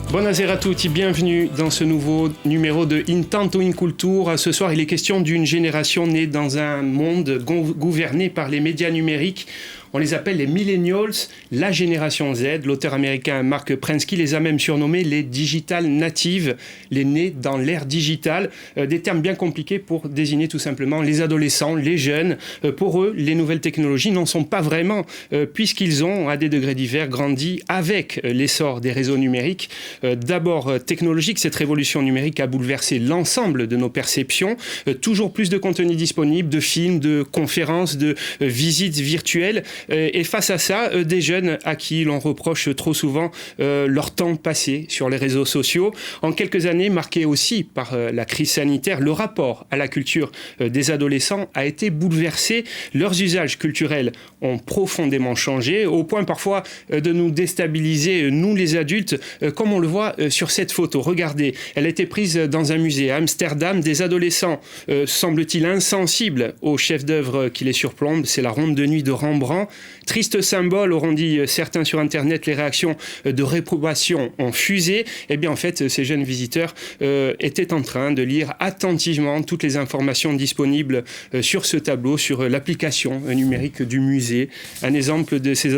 Buonasera a tutti, bienvenue dans ce nouveau numéro de Intanto in Cultura. Ce soir, il est question d'une génération née dans un monde gouverné par les médias numériques. On les appelle les millennials, la génération Z. L'auteur américain Mark Prensky les a même surnommés les digital natives, les nés dans l'ère digitale. Des termes bien compliqués pour désigner tout simplement les adolescents, les jeunes. Pour eux, les nouvelles technologies n'en sont pas vraiment, puisqu'ils ont, à des degrés divers, grandi avec l'essor des réseaux numériques. D'abord technologique, cette révolution numérique a bouleversé l'ensemble de nos perceptions. Toujours plus de contenu disponible, de films, de conférences, de visites virtuelles. Et face à ça, des jeunes à qui l'on reproche trop souvent leur temps passé sur les réseaux sociaux. En quelques années, marqué aussi par la crise sanitaire, le rapport à la culture des adolescents a été bouleversé. Leurs usages culturels ont profondément changé, au point parfois de nous déstabiliser, nous les adultes, comme on le voit sur cette photo. Regardez, elle a été prise dans un musée à Amsterdam. Des adolescents, semble-t-il insensibles au chef-d'œuvre qui les surplombe. C'est la Ronde de nuit de Rembrandt. Triste symbole, auront dit certains sur Internet, les réactions de réprobation ont fusé. Eh bien, en fait, ces jeunes visiteurs étaient en train de lire attentivement toutes les informations disponibles sur ce tableau, sur l'application numérique du musée. Un exemple de ces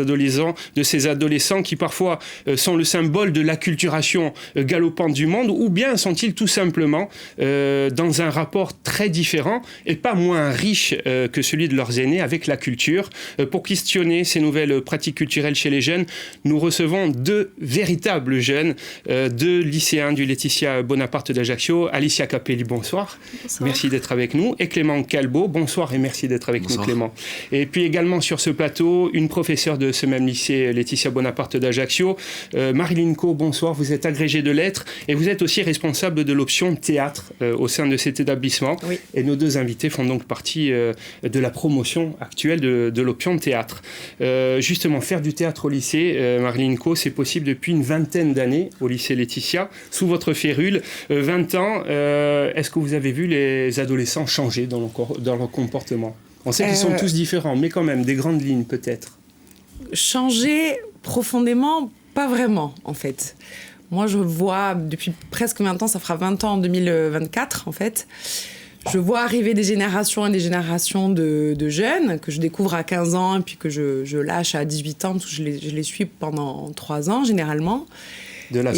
adolescents qui parfois sont le symbole de l'acculturation galopante du monde, ou bien sont-ils tout simplement dans un rapport très différent et pas moins riche que celui de leurs aînés avec la culture. Pour questionner ces nouvelles pratiques culturelles chez les jeunes, nous recevons deux véritables jeunes, deux lycéens du Laetitia Bonaparte d'Ajaccio. Alicia Capelli, bonsoir. Bonsoir. Merci d'être avec nous. Et Clément Calbo, bonsoir et merci d'être avec nous, Clément. Et puis également sur ce plateau, une professeure de ce même lycée Laetitia Bonaparte d'Ajaccio, Marilyn Co, bonsoir. Vous êtes agrégée de lettres et vous êtes aussi responsable de l'option théâtre au sein de cet établissement. Oui. Et nos deux invités font donc partie de la promotion actuelle de l'option théâtre. Justement, faire du théâtre au lycée, Marilyn Co, c'est possible depuis une vingtaine d'années au lycée Laetitia, sous votre férule. 20 ans, est-ce que vous avez vu les adolescents changer dans leur comportement ? On sait qu'ils sont tous différents, mais quand même, des grandes lignes peut-être. Changer profondément, pas vraiment en fait. Moi, je vois depuis presque 20 ans, ça fera 20 ans en 2024 en fait. Je vois arriver des générations et des générations de jeunes que je découvre à 15 ans et puis que je lâche à 18 ans parce que je les suis pendant 3 ans généralement. De la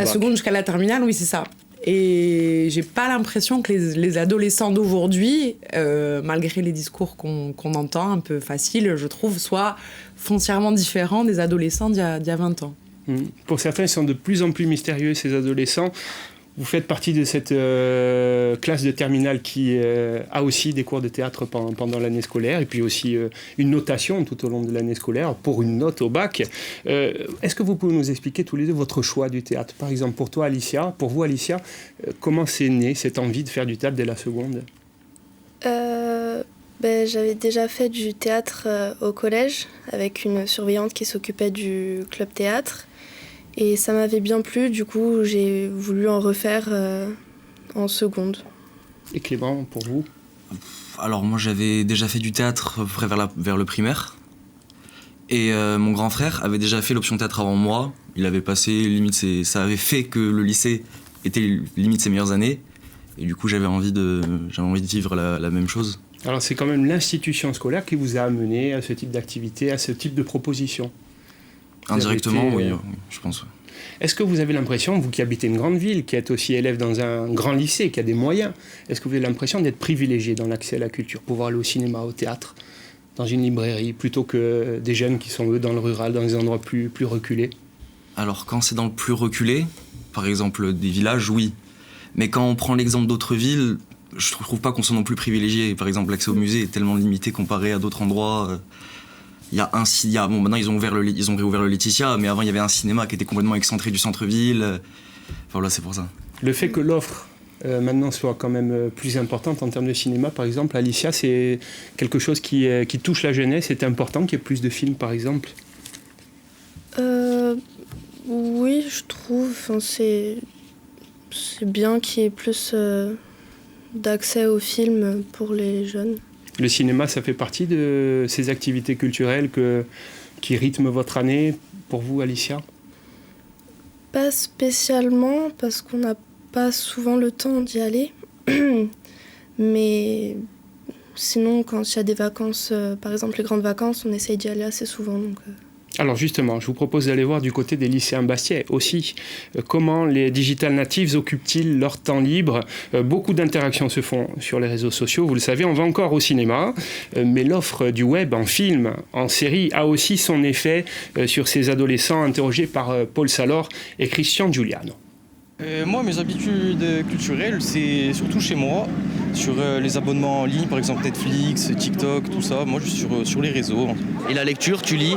seconde jusqu'à la terminale, oui, c'est ça. Et j'ai pas l'impression que les adolescents d'aujourd'hui, malgré les discours qu'on entend un peu faciles, je trouve, soient foncièrement différents des adolescents d'il y a 20 ans. Pour certains, ils sont de plus en plus mystérieux, ces adolescents. Vous faites partie de cette classe de terminale qui a aussi des cours de théâtre pendant l'année scolaire et puis aussi une notation tout au long de l'année scolaire pour une note au bac. Est-ce que vous pouvez nous expliquer tous les deux votre choix du théâtre ? Par exemple, pour toi, Alicia, pour vous, Alicia, comment c'est né cette envie de faire du théâtre dès la seconde ? J'avais déjà fait du théâtre au collège avec une surveillante qui s'occupait du club théâtre. Et ça m'avait bien plu, du coup j'ai voulu en refaire en seconde. Et Clément, pour vous ? Alors moi j'avais déjà fait du théâtre vers le primaire. Et mon grand frère avait déjà fait l'option théâtre avant moi. Il avait passé, ça avait fait que le lycée était limite ses meilleures années. Et du coup j'avais envie de vivre la même chose. Alors c'est quand même l'institution scolaire qui vous a amené à ce type d'activité, à ce type de proposition. Indirectement, oui, je pense. Ouais. Est-ce que vous avez l'impression, vous qui habitez une grande ville, qui êtes aussi élève dans un grand lycée, qui a des moyens, est-ce que vous avez l'impression d'être privilégié dans l'accès à la culture, pouvoir aller au cinéma, au théâtre, dans une librairie, plutôt que des jeunes qui sont eux dans le rural, dans des endroits plus reculés ? Alors quand c'est dans le plus reculé, par exemple des villages, oui. Mais quand on prend l'exemple d'autres villes, je trouve pas qu'on soit non plus privilégié. Par exemple, l'accès au musée est tellement limité comparé à d'autres endroits. Maintenant ils ont réouvert le Laetitia, mais avant il y avait un cinéma qui était complètement excentré du centre-ville. Voilà, c'est pour ça. Le fait que l'offre maintenant soit quand même plus importante en termes de cinéma, par exemple, Alicia, c'est quelque chose qui touche la jeunesse. C'est important qu'il y ait plus de films, par exemple. Oui, je trouve. C'est bien qu'il y ait plus d'accès aux films pour les jeunes. Le cinéma, ça fait partie de ces activités culturelles qui rythment votre année, pour vous, Alicia ? Pas spécialement, parce qu'on n'a pas souvent le temps d'y aller. Mais sinon, quand il y a des vacances, par exemple les grandes vacances, on essaye d'y aller assez souvent. Alors justement, je vous propose d'aller voir du côté des lycéens bastiais aussi. Comment les digital natives occupent-ils leur temps libre? Beaucoup d'interactions se font sur les réseaux sociaux, vous le savez, on va encore au cinéma, mais l'offre du web en film, en série, a aussi son effet sur ces adolescents interrogés par Paul Salor et Christian Giuliano. Moi, mes habitudes culturelles, c'est surtout chez moi, sur les abonnements en ligne, par exemple Netflix, TikTok, tout ça. Moi, je suis sur les réseaux. Et la lecture, tu lis?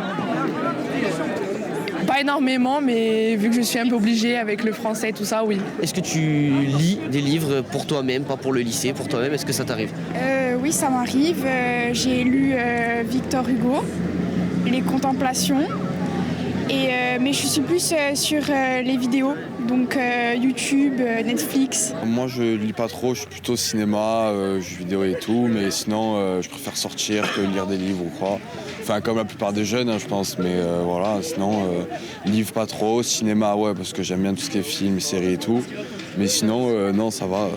Pas énormément, mais vu que je suis un peu obligée avec le français et tout ça, oui. Est-ce que tu lis des livres pour toi-même, pas pour le lycée, pour toi-même? Est-ce que ça t'arrive? Oui, ça m'arrive. J'ai lu Victor Hugo, Les Contemplations. Mais je suis plus sur les vidéos, donc YouTube, Netflix. Moi je lis pas trop, je suis plutôt cinéma, jeux vidéo et tout, mais sinon je préfère sortir que lire des livres ou quoi. Enfin comme la plupart des jeunes je pense, mais voilà, sinon livre pas trop, cinéma ouais parce que j'aime bien tout ce qui est film, séries et tout. Mais sinon non ça va,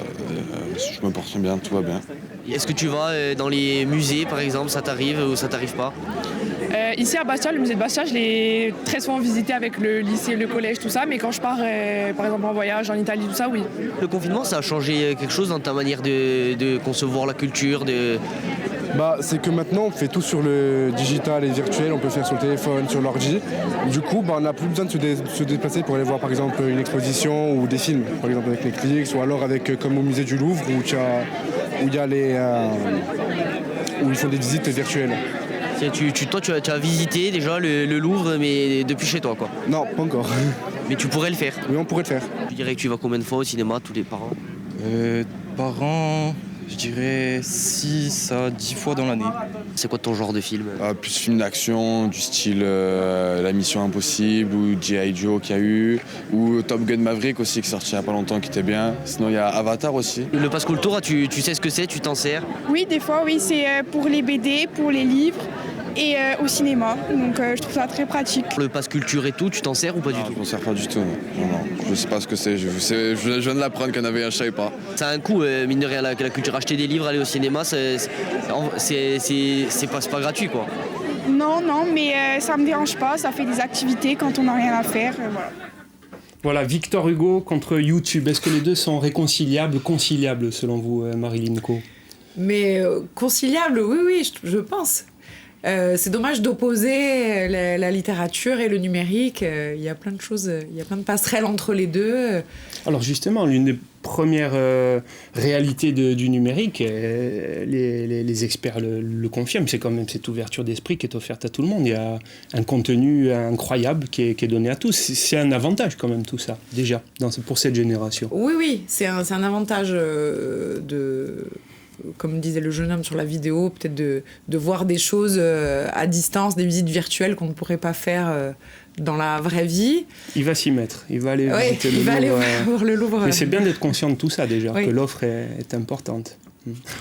je me porte bien, tout va bien. Est-ce que tu vas dans les musées par exemple, ça t'arrive ou ça t'arrive pas? Ici à Bastia, le musée de Bastia, je l'ai très souvent visité avec le lycée, le collège, tout ça. Mais quand je pars, par exemple, en voyage en Italie, tout ça, oui. Le confinement, ça a changé quelque chose dans ta manière de concevoir la culture C'est que maintenant, on fait tout sur le digital et virtuel. On peut faire sur le téléphone, sur l'ordi. Du coup, on n'a plus besoin de se déplacer pour aller voir, par exemple, une exposition ou des films. Par exemple, avec Netflix ou alors comme au musée du Louvre où ils font des visites virtuelles. Toi, tu as visité déjà le Louvre, mais depuis chez toi, quoi. Non, pas encore. Mais tu pourrais le faire. Oui, on pourrait le faire. Tu dirais que tu vas combien de fois au cinéma, tous les parents? Par an, je dirais 6 à 10 fois dans l'année. C'est quoi ton genre de film? Plus film d'action, du style La Mission Impossible ou G.I. Joe qu'il y a eu, ou Top Gun Maverick aussi qui est sorti il n'y a pas longtemps qui était bien. Sinon il y a Avatar aussi. Le Pass Cultura, tu sais ce que c'est? Tu t'en sers? Oui, des fois, oui, c'est pour les BD, pour les livres et au cinéma. Donc je trouve ça très pratique. Le Pass Culture et tout, tu t'en sers ou pas du tout? Je m'en sers pas du tout. Non. Je sais pas ce que c'est. Je viens de l'apprendre qu'il y en avait un, je savais pas. Ça a un coût, mine de rien, la culture. Acheter des livres, aller au cinéma, c'est pas gratuit, quoi. Non, mais ça me dérange pas. Ça fait des activités quand on n'a rien à faire. Voilà. Voilà, Victor Hugo contre YouTube. Est-ce que les deux sont réconciliables, conciliables selon vous, Marilyn Co? Mais conciliables, oui, je pense. C'est dommage d'opposer la littérature et le numérique. Il y a plein de choses, il y a plein de passerelles entre les deux. Alors justement, l'une des premières réalités du numérique, les experts le confirment, c'est quand même cette ouverture d'esprit qui est offerte à tout le monde. Il y a un contenu incroyable qui est donné à tous. C'est un avantage quand même tout ça, déjà, pour cette génération. Oui, c'est un avantage comme disait le jeune homme sur la vidéo, peut-être de voir des choses à distance, des visites virtuelles qu'on ne pourrait pas faire dans la vraie vie. Il va s'y mettre, il va aller visiter le Louvre. Il va aller voir le Louvre. Mais c'est bien d'être conscient de tout ça déjà, oui. Que l'offre est importante.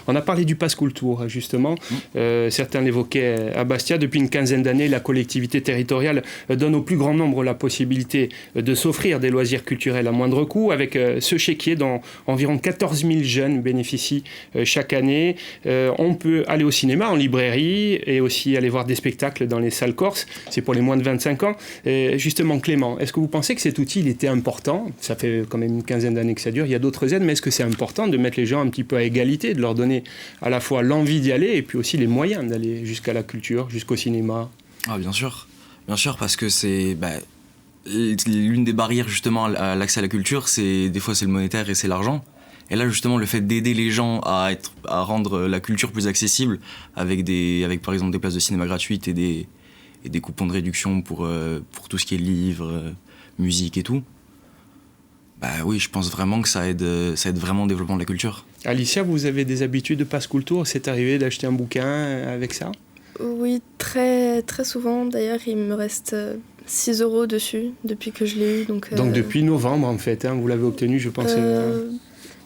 On a parlé du Pass Culture, justement. Certains l'évoquaient à Bastia. Depuis une quinzaine d'années, la collectivité territoriale donne au plus grand nombre la possibilité de s'offrir des loisirs culturels à moindre coût, avec ce chéquier dont environ 14 000 jeunes bénéficient chaque année. On peut aller au cinéma, en librairie, et aussi aller voir des spectacles dans les salles corses. C'est pour les moins de 25 ans. Justement, Clément, est-ce que vous pensez que cet outil il était important? Ça fait quand même une quinzaine d'années que ça dure. Il y a d'autres aides, mais est-ce que c'est important de mettre les gens un petit peu à égalité, de leur donner à la fois l'envie d'y aller et puis aussi les moyens d'aller jusqu'à la culture, jusqu'au cinéma? Bien sûr, parce que c'est l'une des barrières justement à l'accès à la culture, des fois c'est le monétaire et c'est l'argent. Et là justement le fait d'aider les gens à rendre la culture plus accessible avec par exemple des places de cinéma gratuites et des coupons de réduction pour tout ce qui est livres, musique et tout. Oui, je pense vraiment que ça aide vraiment au développement de la culture. Alicia, vous avez des habitudes de Pass Culture? C'est arrivé d'acheter un bouquin avec ça? Oui, très, très souvent. D'ailleurs, il me reste 6 € dessus depuis que je l'ai eu. Donc depuis novembre, en fait, vous l'avez obtenu, je pense.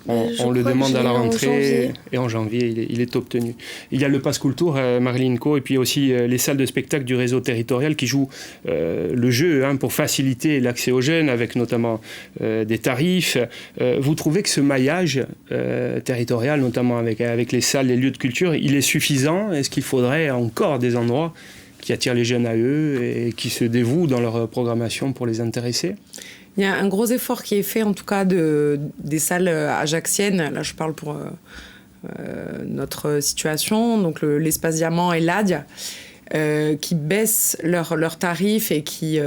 On le demande à la rentrée et en janvier, il est obtenu. Il y a le Pass Culture, Marilyn Co, et puis aussi les salles de spectacle du réseau territorial qui jouent le jeu pour faciliter l'accès aux jeunes, avec notamment des tarifs. Vous trouvez que ce maillage territorial, notamment avec les salles, les lieux de culture, il est suffisant? Est-ce qu'il faudrait encore des endroits qui attirent les jeunes à eux et qui se dévouent dans leur programmation pour les intéresser? Il y a un gros effort qui est fait, en tout cas, des salles ajaxiennes. Là, je parle pour notre situation. Donc, l'Espace Diamant et l'ADIA, qui baissent leurs tarifs et qui,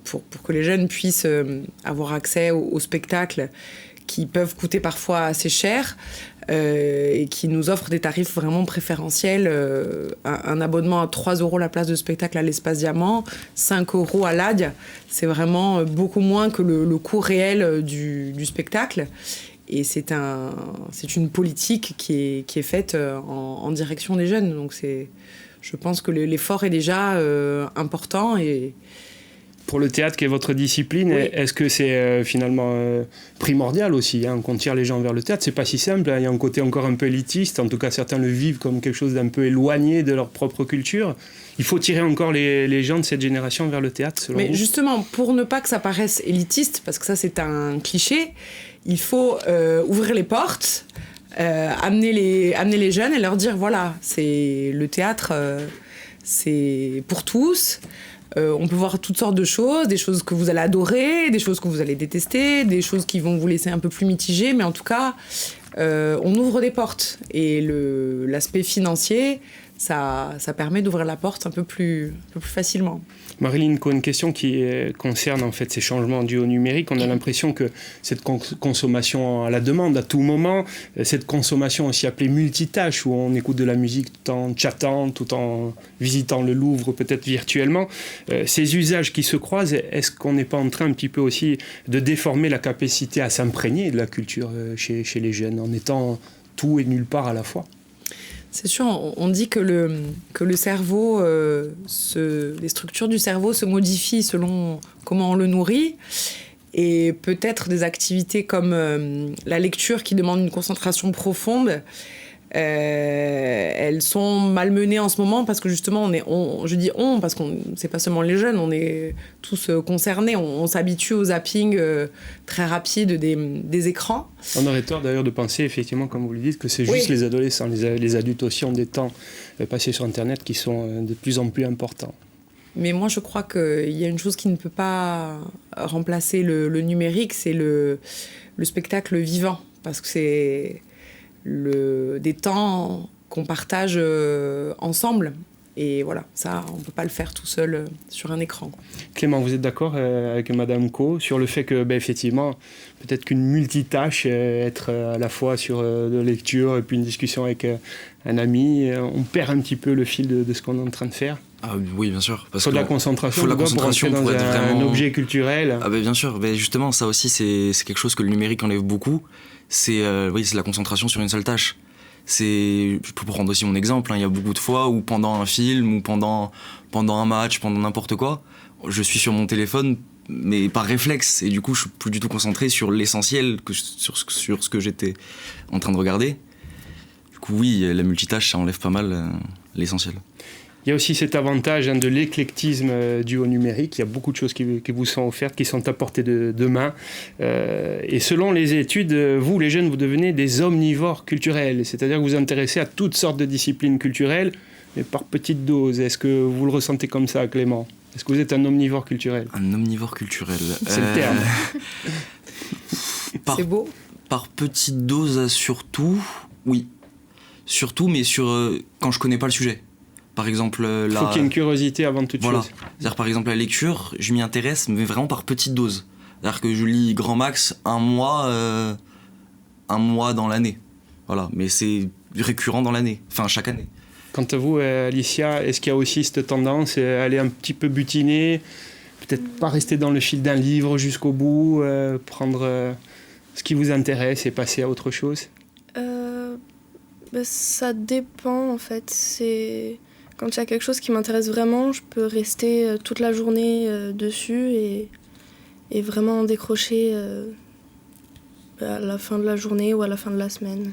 pour que les jeunes puissent avoir accès aux spectacles qui peuvent coûter parfois assez cher, et qui nous offrent des tarifs vraiment préférentiels. Un abonnement à 3 € la place de spectacle à l'Espace Diamant, 5 € à l'ADIA, c'est vraiment beaucoup moins que le coût réel du spectacle. Et c'est une politique qui est faite en direction des jeunes. Donc je pense que l'effort est déjà important. Et pour le théâtre, qui est votre discipline, oui. Est-ce que c'est finalement primordial aussi qu'on tire les gens vers le théâtre? C'est pas si simple, il y a un côté encore un peu élitiste, en tout cas certains le vivent comme quelque chose d'un peu éloigné de leur propre culture. Il faut tirer encore les gens de cette génération vers le théâtre, selon vous? Mais justement, pour ne pas que ça paraisse élitiste, parce que ça c'est un cliché, il faut ouvrir les portes, amener les jeunes et leur dire voilà, c'est le théâtre, c'est pour tous. On peut voir toutes sortes de choses, des choses que vous allez adorer, des choses que vous allez détester, des choses qui vont vous laisser un peu plus mitigé, mais en tout cas, on ouvre des portes. Et l'aspect financier, ça permet d'ouvrir la porte un peu plus facilement. Marilyn, une question qui concerne en fait ces changements dus au numérique. On a l'impression que cette consommation à la demande à tout moment, cette consommation aussi appelée multitâche, où on écoute de la musique tout en chattant, tout en visitant le Louvre peut-être virtuellement, ces usages qui se croisent, est-ce qu'on n'est pas en train un petit peu aussi de déformer la capacité à s'imprégner de la culture chez les jeunes, en étant tout et nulle part à la fois? C'est sûr, on dit que le cerveau, les structures du cerveau se modifient selon comment on le nourrit. Et peut-être des activités comme la lecture qui demande une concentration profonde, elles sont malmenées en ce moment parce que justement, je dis on parce que c'est pas seulement les jeunes, on est tous concernés. On s'habitue au zapping très rapide des écrans. On aurait tort d'ailleurs de penser, effectivement, comme vous le dites, que c'est juste les adolescents. Les adultes aussi ont des temps passés sur Internet qui sont de plus en plus importants. Mais moi, je crois qu'il y a une chose qui ne peut pas remplacer le numérique, c'est le spectacle vivant. Parce que c'est des temps qu'on partage ensemble. Et voilà, ça, on ne peut pas le faire tout seul sur un écran. Clément, vous êtes d'accord avec Madame Co sur le fait que, effectivement, peut-être qu'une multitâche, être à la fois sur de lecture et puis une discussion avec un ami, on perd un petit peu le fil de ce qu'on est en train de faire? Oui, bien sûr. Il faut de la concentration, pour être dans un objet culturel. Bien sûr, justement, ça aussi, c'est quelque chose que le numérique enlève beaucoup. C'est la concentration sur une seule tâche. Je peux prendre aussi mon exemple, il y a beaucoup de fois où pendant un film ou pendant un match, pendant n'importe quoi, je suis sur mon téléphone, mais par réflexe, et du coup je suis plus du tout concentré sur l'essentiel, sur ce que j'étais en train de regarder. Du coup oui, la multitâche, ça enlève pas mal l'essentiel. Il y a aussi cet avantage de l'éclectisme dû au numérique. Il y a beaucoup de choses qui vous sont offertes, qui sont à portée de main. Et selon les études, vous, les jeunes, vous devenez des omnivores culturels. C'est-à-dire que vous vous intéressez à toutes sortes de disciplines culturelles, mais par petites doses. Est-ce que vous le ressentez comme ça, Clément? Est-ce que vous êtes un omnivore culturel? Un omnivore culturel. C'est le terme. C'est beau. Par petites doses, surtout, oui. Surtout, mais quand je connais pas le sujet. Par exemple, il faut qu'il y ait une curiosité avant toute chose. C'est-à-dire, par exemple, la lecture, je m'y intéresse, mais vraiment par petites doses. C'est-à-dire que je lis grand max un mois dans l'année. Voilà, mais c'est récurrent dans l'année, enfin chaque année. Quant à vous, Alicia, est-ce qu'il y a aussi cette tendance à aller un petit peu butiner, peut-être pas rester dans le fil d'un livre jusqu'au bout, prendre ce qui vous intéresse et passer à autre chose? Ça dépend en fait. Quand il y a quelque chose qui m'intéresse vraiment, je peux rester toute la journée dessus et vraiment décrocher à la fin de la journée ou à la fin de la semaine.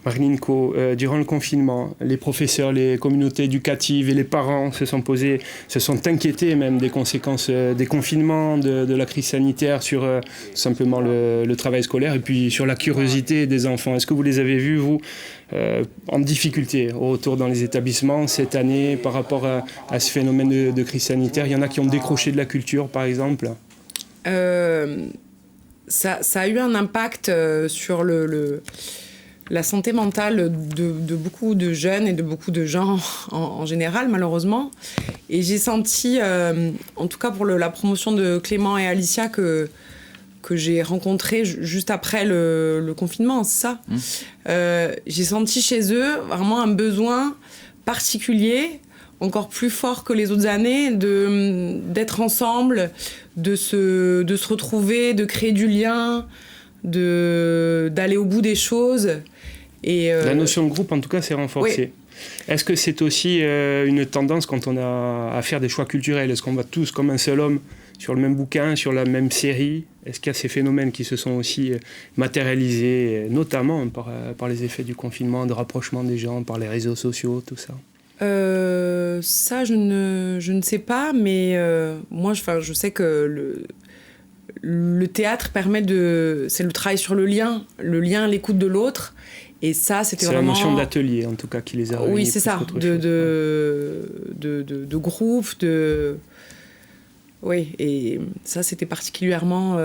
Marilyn Co, durant le confinement, les professeurs, les communautés éducatives et les parents se sont inquiétés même des conséquences des confinements, de la crise sanitaire sur simplement le travail scolaire et puis sur la curiosité des enfants. Est-ce que vous les avez vus, vous, en difficulté au retour dans les établissements cette année par rapport à ce phénomène de crise sanitaire? Il y en a qui ont décroché de la culture, par exemple. Ça a eu un impact sur la santé mentale de beaucoup de jeunes et de beaucoup de gens en général, malheureusement. Et j'ai senti, en tout cas pour la promotion de Clément et Alicia, que j'ai rencontré juste après le confinement, c'est ça. J'ai senti chez eux vraiment un besoin particulier, encore plus fort que les autres années, d'être ensemble, de se retrouver, de créer du lien, d'aller au bout des choses. Et la notion de groupe, en tout cas, s'est renforcée. Oui. Est-ce que c'est aussi une tendance quand on a à faire des choix culturels? Est-ce qu'on va tous comme un seul homme sur le même bouquin, sur la même série? Est-ce qu'il y a ces phénomènes qui se sont aussi matérialisés, notamment par les effets du confinement, de rapprochement des gens, par les réseaux sociaux, tout ça? Ça, je ne sais pas, mais moi, je sais que le théâtre permet c'est le travail sur le lien, l'écoute de l'autre. Et ça, c'était vraiment... C'est la notion d'atelier, en tout cas, qui les a réunis. Oui, c'est ça, de groupe, Oui, et ça, c'était particulièrement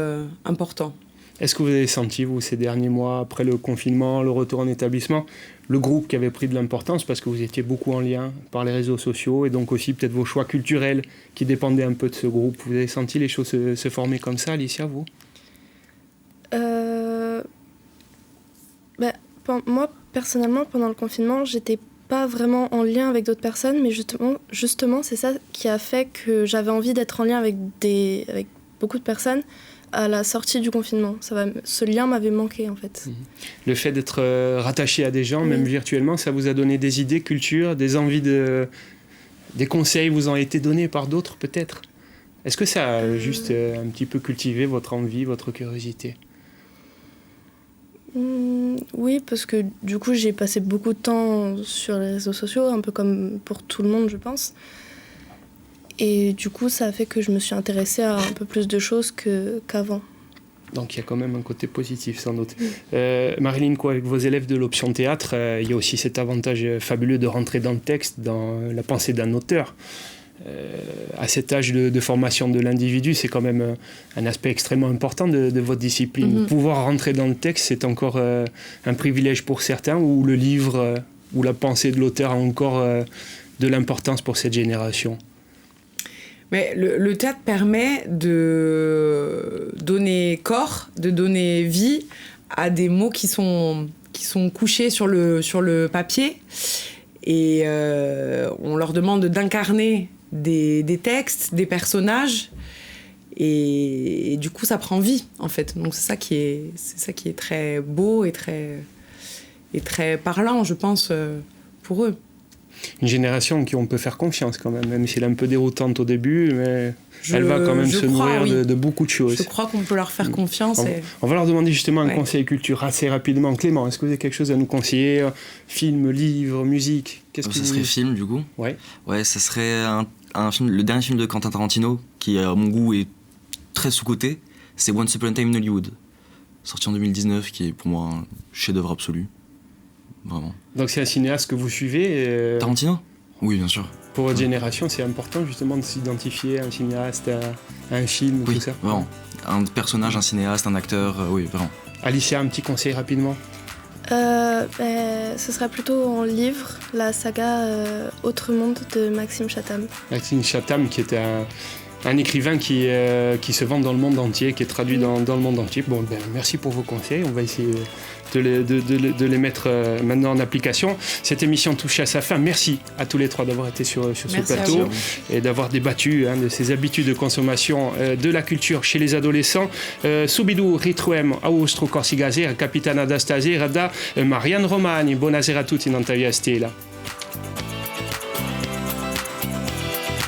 important. Est-ce que vous avez senti, vous, ces derniers mois, après le confinement, le retour en établissement, le groupe qui avait pris de l'importance parce que vous étiez beaucoup en lien par les réseaux sociaux et donc aussi peut-être vos choix culturels qui dépendaient un peu de ce groupe? Vous avez senti les choses se former comme ça, Alicia, vous? Moi, personnellement, pendant le confinement, j'étais pas vraiment en lien avec d'autres personnes, mais justement, c'est ça qui a fait que j'avais envie d'être en lien avec beaucoup de personnes à la sortie du confinement. Ce lien m'avait manqué, en fait. Le fait d'être rattaché à des gens, même virtuellement, ça vous a donné des idées, culture, des envies, des conseils vous ont été donnés par d'autres, peut-être? Est-ce que ça a juste un petit peu cultivé votre envie, votre curiosité? Oui, parce que du coup, j'ai passé beaucoup de temps sur les réseaux sociaux, un peu comme pour tout le monde, je pense. Et du coup, ça a fait que je me suis intéressée à un peu plus de choses qu'avant. Donc il y a quand même un côté positif, sans doute. Marilyn, avec vos élèves de l'option théâtre, il y a aussi cet avantage fabuleux de rentrer dans le texte, dans la pensée d'un auteur. À cet âge de formation de l'individu, c'est quand même un aspect extrêmement important de votre discipline. Pouvoir rentrer dans le texte, c'est encore un privilège pour certains, ou le livre ou la pensée de l'auteur a encore de l'importance pour cette génération? Mais le théâtre permet de donner corps, de donner vie à des mots qui sont couchés sur le papier. Et on leur demande d'incarner des textes, des personnages, et du coup ça prend vie en fait. Donc c'est ça qui est très beau et très parlant, je pense, pour eux. Une génération en qui on peut faire confiance quand même si elle est un peu déroutante au début, mais elle va quand même se nourrir de beaucoup de choses. Je crois qu'on peut leur faire confiance. On va leur demander justement un conseil culture assez rapidement. Clément, est-ce que vous avez quelque chose à nous conseiller? Film, livre, musique? Ça serait film du coup. Ouais, ça serait un film, le dernier film de Quentin Tarantino, qui à mon goût est très sous-coté. C'est Once Upon a Time in Hollywood, sorti en 2019, qui est pour moi un chef-d'œuvre absolu. Vraiment. Donc c'est un cinéaste que vous suivez Tarantino? Oui, bien sûr. Pour votre génération, c'est important justement de s'identifier à un cinéaste, à un film, tout ça? Vraiment. Un personnage, un cinéaste, un acteur, oui, vraiment. Alicia, un petit conseil rapidement? Ce sera plutôt en livre, la saga Autre Monde de Maxime Chatham. Maxime Chatham, qui est un écrivain qui se vend dans le monde entier, qui est traduit dans le monde entier. Bon, merci pour vos conseils. On va essayer de les mettre maintenant en application. Cette émission touche à sa fin. Merci à tous les trois d'avoir été sur ce plateau et d'avoir débattu de ces habitudes de consommation de la culture chez les adolescents. Subito ritruem austro corsigazera capitana da stasera da Marianne Romani. Buonasera a tutti in Antavia Stella.